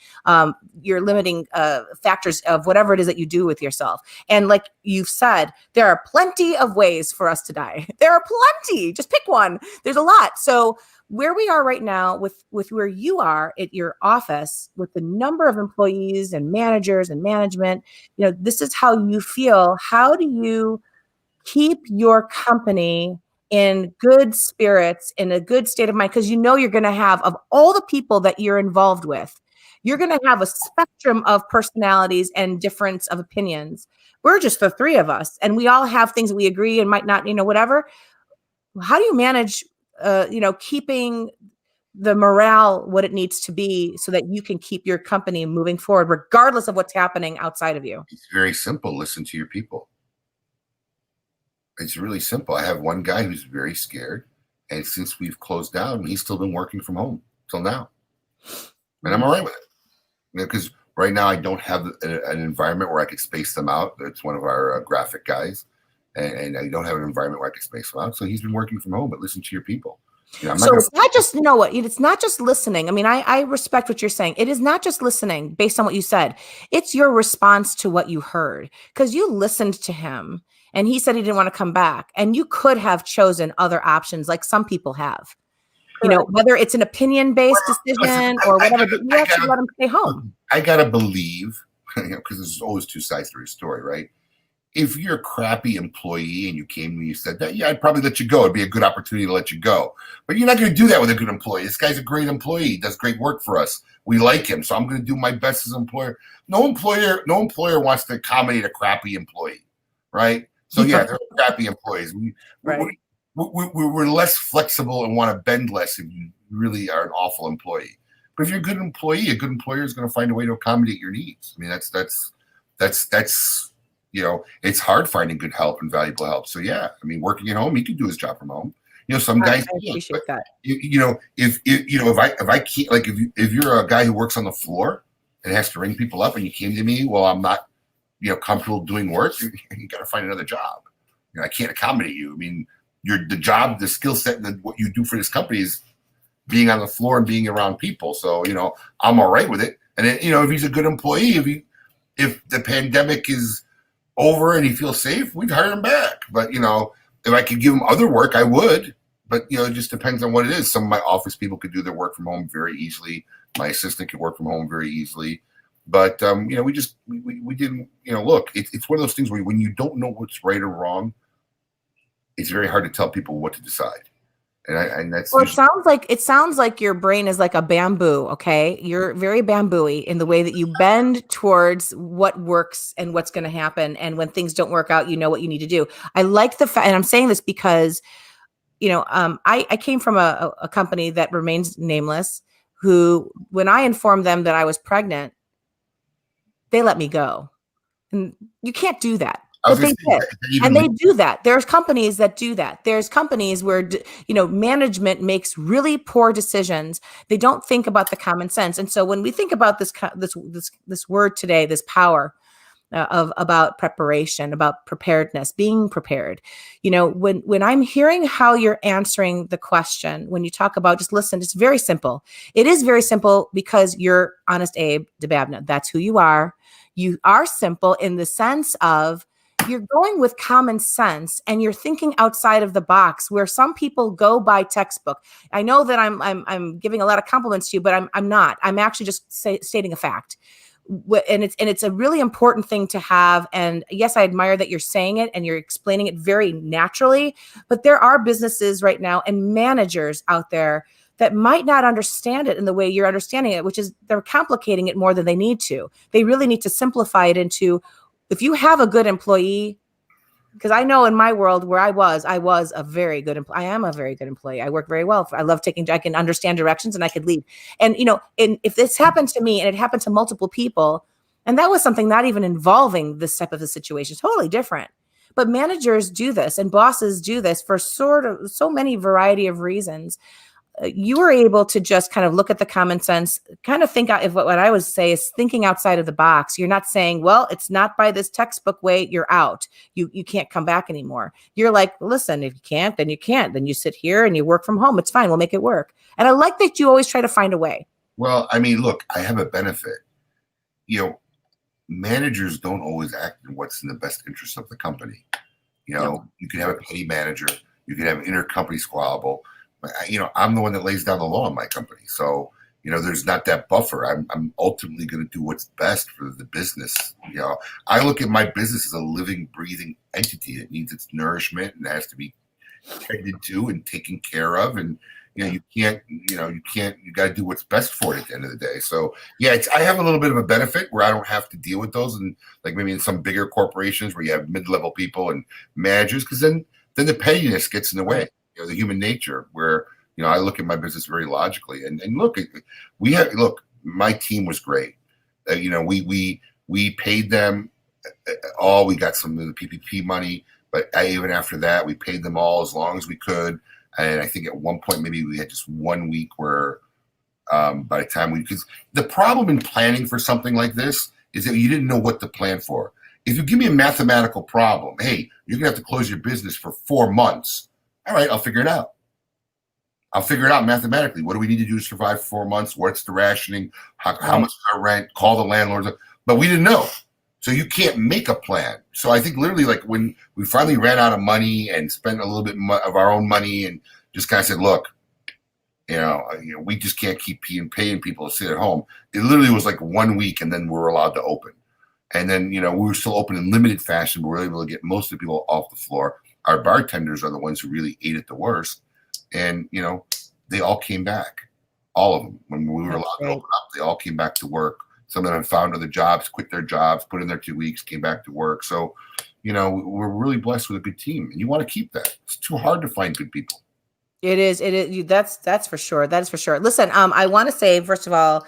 factors of whatever it is that you do with yourself. And like you've said, there are plenty of ways for us to die. There are plenty. Just pick one. There's a lot. So where we are right now with where you are at your office with the number of employees and managers and management, this is how you feel. How do you keep your company in good spirits, in a good state of mind? Because you're going to have, of all the people that you're involved with, you're going to have a spectrum of personalities and difference of opinions. We're just the three of us, and we all have things that we agree and might not, whatever. How do you manage, keeping the morale what it needs to be so that you can keep your company moving forward, regardless of what's happening outside of you? It's very simple. Listen to your people. It's really simple. I have one guy who's very scared. And since we've closed down, he's still been working from home till now. And I'm all right with it. Because right now I don't have an environment where I could space them out. It's one of our graphic guys. And I don't have an environment where I could space them out. So he's been working from home, but listen to your people. It's not just, it's not just listening. I mean, I respect what you're saying. It is not just listening based on what you said. It's your response to what you heard. Because you listened to him. And he said he didn't want to come back. And you could have chosen other options like some people have. Whether it's an opinion-based decision or whatever, but you have to let him stay home. I got to believe, because there's always two sides to a story, right? If you're a crappy employee and you came and you said that, yeah, I'd probably let you go. It'd be a good opportunity to let you go. But you're not going to do that with a good employee. This guy's a great employee. He does great work for us. We like him. So I'm going to do my best as an employer. No employer wants to accommodate a crappy employee, right? So yeah, they're crappy employees. We're less flexible and want to bend less if you really are an awful employee. But if you're a good employee, a good employer is going to find a way to accommodate your needs. I mean, that's it's hard finding good help and valuable help. So yeah, I mean, working at home, he can do his job from home. Some guys I appreciate that. If you're a guy who works on the floor and has to ring people up, and you came to me, well, I'm not comfortable doing work, you got to find another job. I can't accommodate you. I mean, the skill set, and what you do for this company is being on the floor and being around people. So, I'm all right with it. And then, if he's a good employee, if the pandemic is over and he feels safe, we'd hire him back. But, if I could give him other work, I would. But, it just depends on what it is. Some of my office people could do their work from home very easily. My assistant could work from home very easily. But, we didn't, look, it's one of those things where when you don't know what's right or wrong, it's very hard to tell people what to decide. And that's well, it sounds like your brain is like a bamboo. Okay. You're very bamboo-y in the way that you bend towards what works and what's going to happen. And when things don't work out, you know what you need to do. I like the fact, and I'm saying this because, I came from a company that remains nameless, who, when I informed them that I was pregnant, they let me go. And you can't do that. I was But they gonna say, did. is that even And they legal? do that. There's companies that do that. There's companies where, management makes really poor decisions. They don't think about the common sense. And so when we think about this word today, this power, about preparation, about preparedness, being prepared. When I'm hearing how you're answering the question, when you talk about just listen, it's very simple. It is very simple because you're honest Abe Dababneh. That's who you are. You are simple in the sense of you're going with common sense and you're thinking outside of the box where some people go by textbook. I know that I'm giving a lot of compliments to you, but I'm not. I'm actually just stating a fact. And it's a really important thing to have. And yes, I admire that you're saying it and you're explaining it very naturally, but there are businesses right now and managers out there that might not understand it in the way you're understanding it, which is they're complicating it more than they need to. They really need to simplify it into, if you have a good employee, because I know in my world where I was a very good employee. I am a very good employee. I work very well. I love I can understand directions and I could lead. And, and if this happened to me and it happened to multiple people, and that was something not even involving this type of a situation, totally different. But managers do this and bosses do this for sort of so many variety of reasons. You were able to just kind of look at the common sense, kind of think out if what I would say is thinking outside of the box. You're not saying, well, it's not by this textbook way, you're out. You can't come back anymore. You're like, listen, if you can't, then you can't. Then you sit here and you work from home. It's fine. We'll make it work. And I like that you always try to find a way. Well, I mean, look, I have a benefit. Managers don't always act in what's in the best interest of the company. You can have a petty manager. You can have an intercompany squabble. I'm the one that lays down the law in my company. So, there's not that buffer. I'm ultimately going to do what's best for the business. I look at my business as a living, breathing entity. It needs its nourishment and has to be tended to and taken care of. And, you got to do what's best for it at the end of the day. So, yeah, I have a little bit of a benefit where I don't have to deal with those. And like maybe in some bigger corporations where you have mid-level people and managers, because then the pettiness gets in the way. The human nature where, I look at my business very logically and look, my team was great. We paid them all. We got some of the PPP money, but even after that, we paid them all as long as we could. And I think at one point, maybe we had just 1 week where by the time because the problem in planning for something like this is that you didn't know what to plan for. If you give me a mathematical problem, hey, you're gonna have to close your business for 4 months. All right, I'll figure it out. I'll figure it out mathematically. What do we need to do to survive 4 months? What's the rationing? How much is our rent? Call the landlords. But we didn't know. So you can't make a plan. So I think literally like when we finally ran out of money and spent a little bit of our own money and just kind of said, look, we just can't keep paying people to sit at home. It literally was like 1 week and then we were allowed to open. And then, we were still open in limited fashion. We were able to get most of the people off the floor. Our bartenders are the ones who really ate it the worst. And, they all came back. All of them. When we were allowed to open up, they all came back to work. Some of them found other jobs, quit their jobs, put in their 2 weeks, came back to work. So, we're really blessed with a good team. And you want to keep that. It's too hard to find good people. It is. That's for sure. That is for sure. Listen, I want to say, first of all,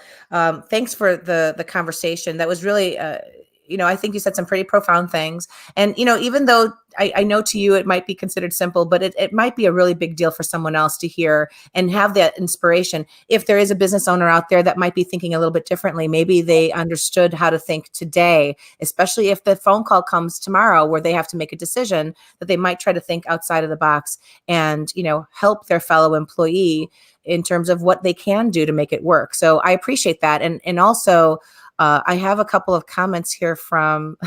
thanks for the conversation. That was really, I think you said some pretty profound things. And, even though I know to you, it might be considered simple, but it might be a really big deal for someone else to hear and have that inspiration. If there is a business owner out there that might be thinking a little bit differently, maybe they understood how to think today, especially if the phone call comes tomorrow where they have to make a decision, that they might try to think outside of the box and, help their fellow employee in terms of what they can do to make it work. So I appreciate that. And also, I have a couple of comments here from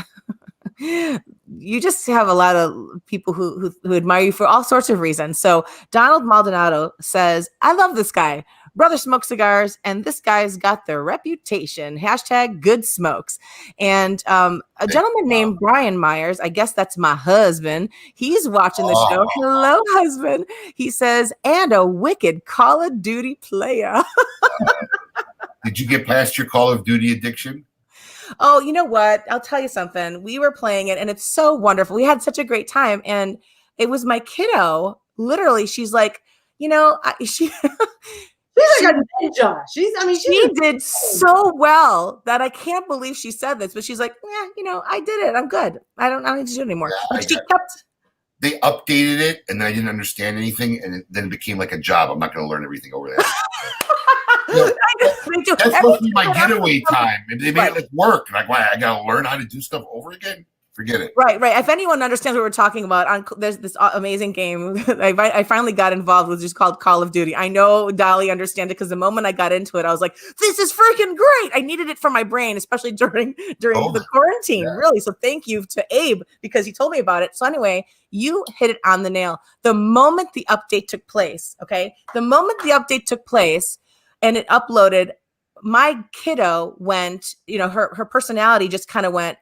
you just have a lot of people who admire you for all sorts of reasons. So Donald Maldonado says, I love this guy. Brother smokes cigars, and this guy's got the reputation. # good smokes. And a gentleman named Brian Myers, I guess that's my husband. He's watching the show. Hello, husband. He says, and a wicked Call of Duty player. Did you get past your Call of Duty addiction? Oh, you know what? I'll tell you something. We were playing it and it's so wonderful. We had such a great time. And it was my kiddo. Literally, she's like, She's like a ninja. She did so well that I can't believe she said this, but she's like, yeah, I did it. I'm good. I don't need to do it anymore. Yeah, they updated it, and then I didn't understand anything, and then it became like a job. I'm not going to learn everything over there. That's supposed to be my getaway time. And they made it like work. Like, why? I got to learn how to do stuff over again? Forget it. Right. If anyone understands what we're talking about, there's this amazing game I finally got involved with, just called Call of Duty. I know Dolly understands it because the moment I got into it, I was like, this is freaking great. I needed it for my brain, especially during the quarantine, really. So thank you to Abe because he told me about it. So anyway, you hit it on the nail. The moment the update took place, and it uploaded, my kiddo went, her personality just kind of went,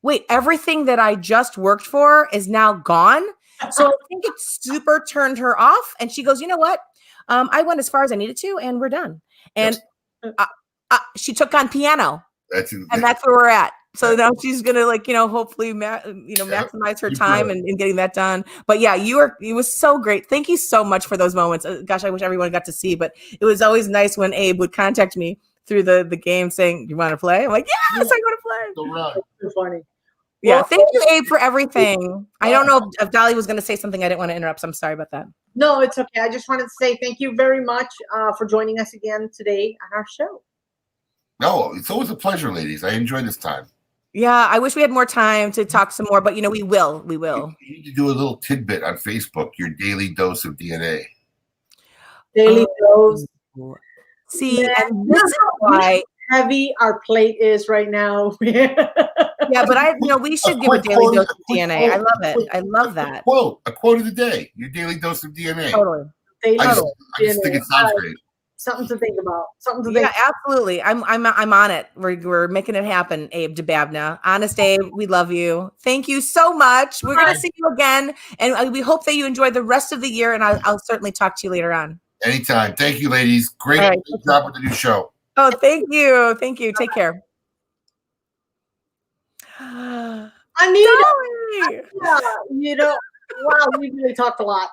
wait, everything that I just worked for is now gone. So I think it super turned her off. And she goes, you know what? I went as far as I needed to, and we're done. And she took on piano. And that's where we're at. So now she's going to hopefully, maximize her time and getting that done. But yeah, it was so great. Thank you so much for those moments. Gosh, I wish everyone got to see, but it was always nice when Abe would contact me through the game saying, you want to play? I'm like, yes, I want to play. So right. That's so funny. Yeah, thank you, Abe, for everything. I don't know if Dolly was going to say something. I didn't want to interrupt, so I'm sorry about that. No, it's okay. I just wanted to say thank you very much for joining us again today on our show. No, it's always a pleasure, ladies. I enjoy this time. Yeah, I wish we had more time to talk some more, but we will. We will. You need to do a little tidbit on Facebook, your daily dose of DNA. Daily dose. See, and this is why heavy our plate is right now. Yeah, but we should give a daily dose of DNA. I love it. I love that. A quote of the day. Your daily dose of DNA. Totally. I just think it sounds great. Something to think about. Yeah, absolutely. I'm on it. We're making it happen, Abe Dababneh. Honest Abe, we love you. Thank you so much. We're gonna see you again, and we hope that you enjoy the rest of the year. And I'll certainly talk to you later on. Anytime. Thank you, ladies. Great job with the new show. Oh, thank you. Thank you. Take care. Anita, wow, we really talked a lot.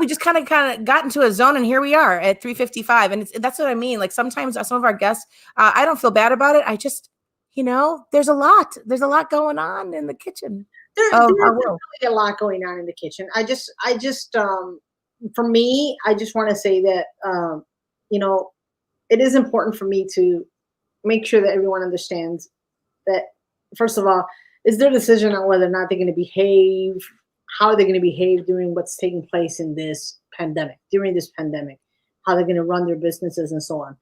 We just kind of got into a zone, and here we are at 3:55, and that's what I mean. Like sometimes some of our guests, I don't feel bad about it. I just, there's a lot going on in the kitchen. There's really a lot going on in the kitchen. I just, for me, I just want to say that, it is important for me to make sure that everyone understands that, first of all, it's their decision on whether or not they're going to behave, how they're going to behave during what's taking place in this pandemic, how they're going to run their businesses and so on.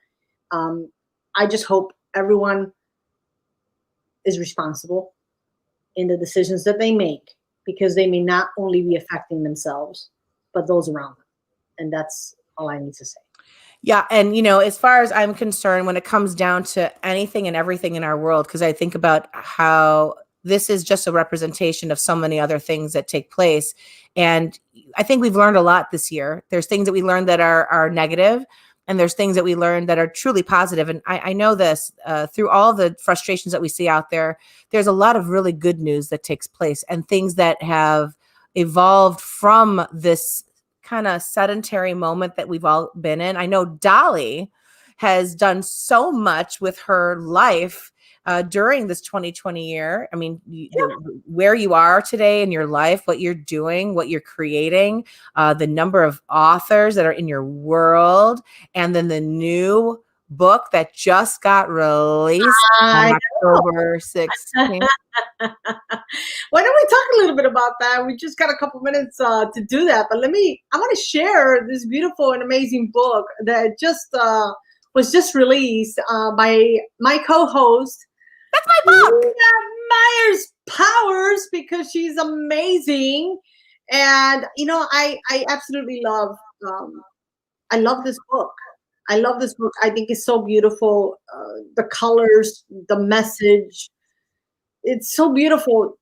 I just hope everyone is responsible in the decisions that they make, because they may not only be affecting themselves, but those around them. And that's all I need to say. Yeah. And, as far as I'm concerned, when it comes down to anything and everything in our world, because I think about how this is just a representation of so many other things that take place. And I think we've learned a lot this year. There's things that we learned that are negative, and there's things that we learned that are truly positive. And I know this through all the frustrations that we see out there, there's a lot of really good news that takes place, and things that have evolved from this kind of sedentary moment that we've all been in. I know Dolly has done so much with her life during this 2020 year. I mean, where you are today in your life, what you're doing, what you're creating, the number of authors that are in your world, and then the new book that just got released on October 16th. Why don't we talk a little bit about that? We just got a couple minutes to do that, but I want to share this beautiful and amazing book that just was just released by my co-host. That's my book. Myers Powers, because she's amazing. And, I absolutely love, I love this book. I love this book. I think it's so beautiful. The colors, the message, it's so beautiful.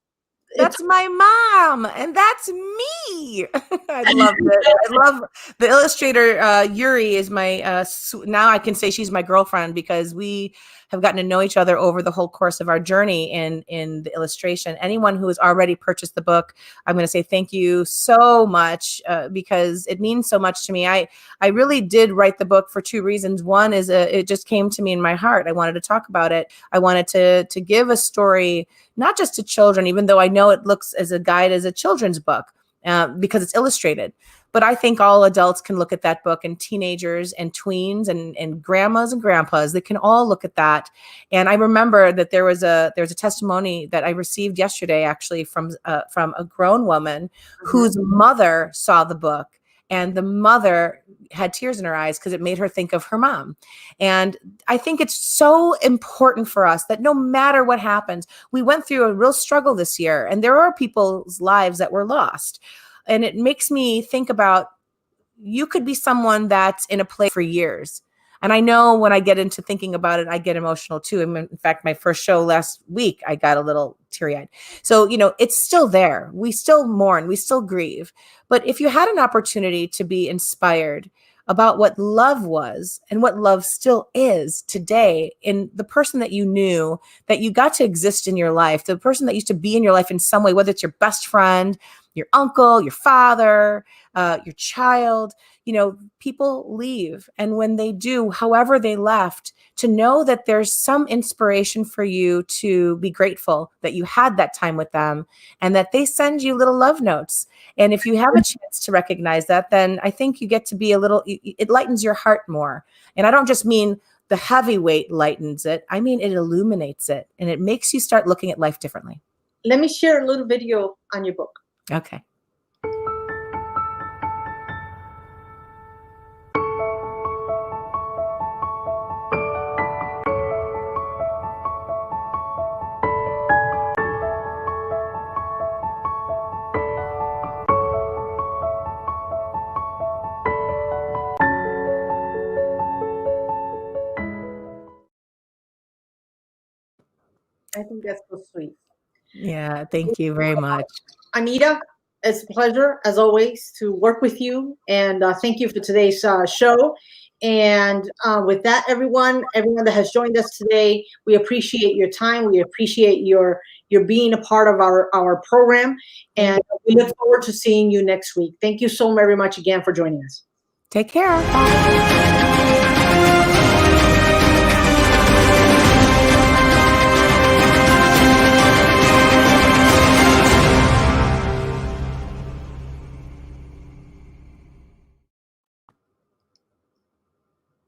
That's my mom, and that's me. I love it. I love the illustrator. Yuri is my, now I can say she's my girlfriend because we have gotten to know each other over the whole course of our journey in the illustration. Anyone who has already purchased the book, I'm going to say thank you so much because it means so much to me. I really did write the book for two reasons. One is it just came to me in my heart. I wanted to talk about it. I wanted to give a story, not just to children, even though I know it looks as a guide as a children's book because it's illustrated. But I think all adults can look at that book, and teenagers and tweens and grandmas and grandpas, they can all look at that. And I remember that there was a testimony that I received yesterday, actually, from a grown woman whose mother saw the book. And the mother had tears in her eyes because it made her think of her mom. And I think it's so important for us that no matter what happens, we went through a real struggle this year, and there are people's lives that were lost. And it makes me think about, you could be someone that's in a place for years. And I know when I get into thinking about it, I get emotional too. In fact, my first show last week, I got a little teary-eyed. So, it's still there. We still mourn. We still grieve. But if you had an opportunity to be inspired about what love was and what love still is today in the person that you knew, that you got to exist in your life, the person that used to be in your life in some way, whether it's your best friend, your uncle, your father, your child, people leave. And when they do, however they left, to know that there's some inspiration for you to be grateful that you had that time with them and that they send you little love notes. And if you have a chance to recognize that, then I think you get to be it lightens your heart more. And I don't just mean the heavyweight lightens it. I mean, it illuminates it, and it makes you start looking at life differently. Let me share a little video on your book. Okay. I think that's so sweet. Yeah, thank you very much. Anita, it's a pleasure, as always, to work with you. And thank you for today's show. And with that, everyone that has joined us today, we appreciate your time. We appreciate your being a part of our program. And we look forward to seeing you next week. Thank you so very much again for joining us. Take care. Bye.